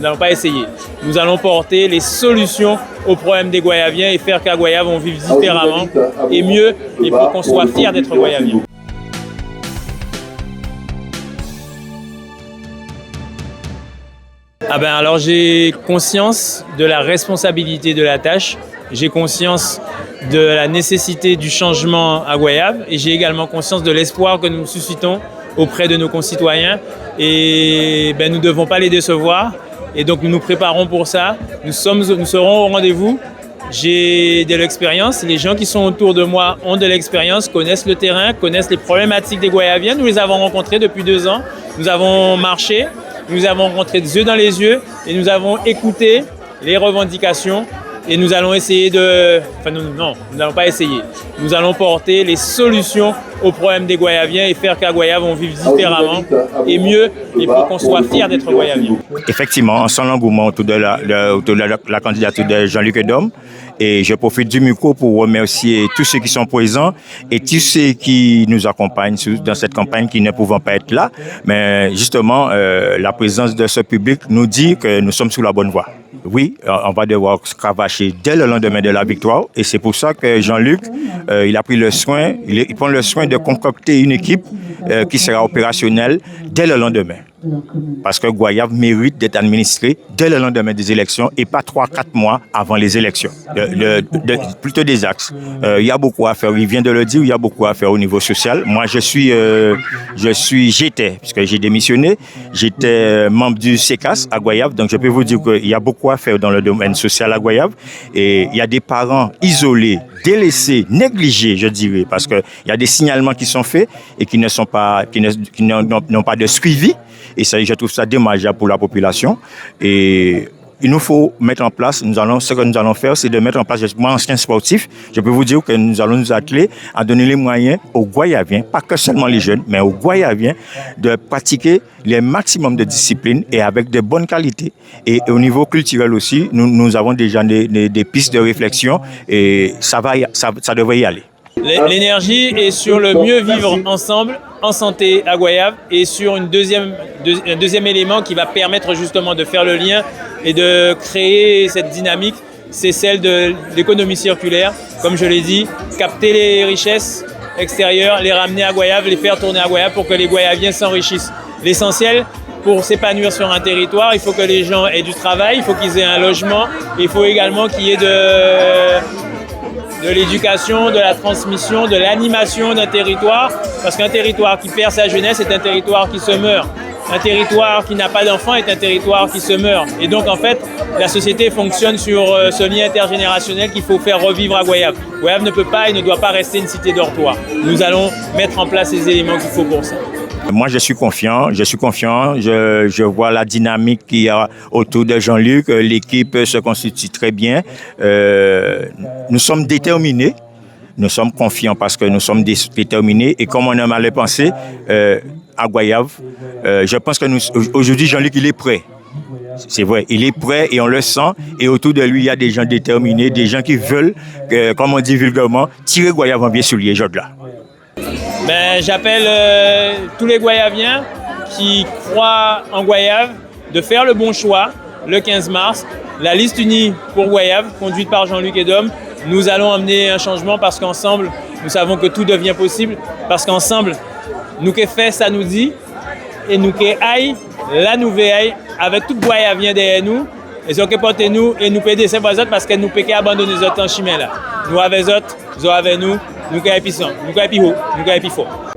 nous n'allons pas essayer. Nous allons porter les solutions aux problèmes des Guayaviens et faire qu'à Guayave, on vive différemment et mieux, et pour qu'on soit fiers d'être Guayavien. Alors j'ai conscience de la responsabilité de la tâche, j'ai conscience de la nécessité du changement à Guayave et j'ai également conscience de l'espoir que nous suscitons auprès de nos concitoyens et nous ne devons pas les décevoir et donc nous nous préparons pour ça, nous serons au rendez-vous. J'ai de l'expérience, les gens qui sont autour de moi ont de l'expérience, connaissent le terrain, connaissent les problématiques des Guayaviens, nous les avons rencontrés depuis 2 ans, nous avons marché, nous avons rencontré des yeux dans les yeux et nous avons écouté les revendications et nous allons essayer nous n'allons pas essayer. Nous allons porter les solutions aux problèmes des Guayaviens et faire qu'à Guayave, on vive différemment et mieux et pour qu'on soit fiers d'être Guayavien. Effectivement, on sent l'engouement autour de la candidature de Jean-Luc Edom. Et je profite du micro pour remercier tous ceux qui sont présents et tous ceux qui nous accompagnent dans cette campagne qui ne pouvant pas être là. Mais justement, la présence de ce public nous dit que nous sommes sur la bonne voie. Oui, on va devoir cravacher dès le lendemain de la victoire. Et c'est pour ça que Jean-Luc, il a pris le soin, il prend le soin de concocter une équipe qui sera opérationnelle dès le lendemain. Parce que Guayave mérite d'être administré dès le lendemain des élections et pas 3-4 mois avant les élections. Plutôt des axes. Il y a beaucoup à faire, il vient de le dire, il y a beaucoup à faire au niveau social. Moi, j'étais, puisque j'ai démissionné, j'étais membre du CECAS à Guayave, donc je peux vous dire qu'il y a beaucoup à faire dans le domaine social à Guayave. Et il y a des parents isolés, délaissés, négligés, je dirais, parce qu'il y a des signalements qui sont faits et qui n'ont pas de suivi. Et ça, je trouve ça dommageable pour la population. Et il nous faut mettre en place, ce que nous allons faire, c'est de mettre en place, moi, ancien sportif, je peux vous dire que nous allons nous atteler à donner les moyens aux Guayaviens, pas que seulement les jeunes, mais aux Guayaviens, de pratiquer les maximums de discipline et avec de bonnes qualités. Et au niveau culturel aussi, nous avons déjà des pistes de réflexion et ça devrait y aller. L'énergie est sur le mieux vivre ensemble, en santé à Guayave, et sur un deuxième élément qui va permettre justement de faire le lien et de créer cette dynamique, c'est celle de l'économie circulaire. Comme je l'ai dit, capter les richesses extérieures, les ramener à Guayave, les faire tourner à Guayave pour que les Guayaviens s'enrichissent. L'essentiel, pour s'épanouir sur un territoire, il faut que les gens aient du travail, il faut qu'ils aient un logement, il faut également qu'il y ait de l'éducation, de la transmission, de l'animation d'un territoire, parce qu'un territoire qui perd sa jeunesse est un territoire qui se meurt. Un territoire qui n'a pas d'enfants est un territoire qui se meurt. Et donc, en fait, la société fonctionne sur ce lien intergénérationnel qu'il faut faire revivre à Guayave. Guayave ne peut pas et ne doit pas rester une cité dortoir. Nous allons mettre en place les éléments qu'il faut pour ça. Moi, je suis confiant. Je vois la dynamique qu'il y a autour de Jean-Luc. L'équipe se constitue très bien. Nous sommes déterminés. Nous sommes confiants parce que nous sommes déterminés. Et comme on a mal pensé, à Guayave, je pense que aujourd'hui, Jean-Luc, il est prêt. C'est vrai, il est prêt et on le sent. Et autour de lui, il y a des gens déterminés, des gens qui veulent, comme on dit vulgairement, tirer Guayave en bien soulier, là. J'appelle tous les Guayaviens qui croient en Guayave de faire le bon choix le 15 mars. La liste unie pour Guayave, conduite par Jean-Luc Edom, nous allons amener un changement parce qu'ensemble, nous savons que tout devient possible. Parce qu'ensemble, nous qui fait, ça nous dit, et nous qui aille, la nous veille, avec tout Guayavien derrière nous, et ce qui porte nous, et nous pédez ces autres parce que nous péquons abandonner les autres en chemin là. Nous avec les autres, nous avec nous qui sommes puissants, nous qui sommes plus haut, nous qui sommes plus forts.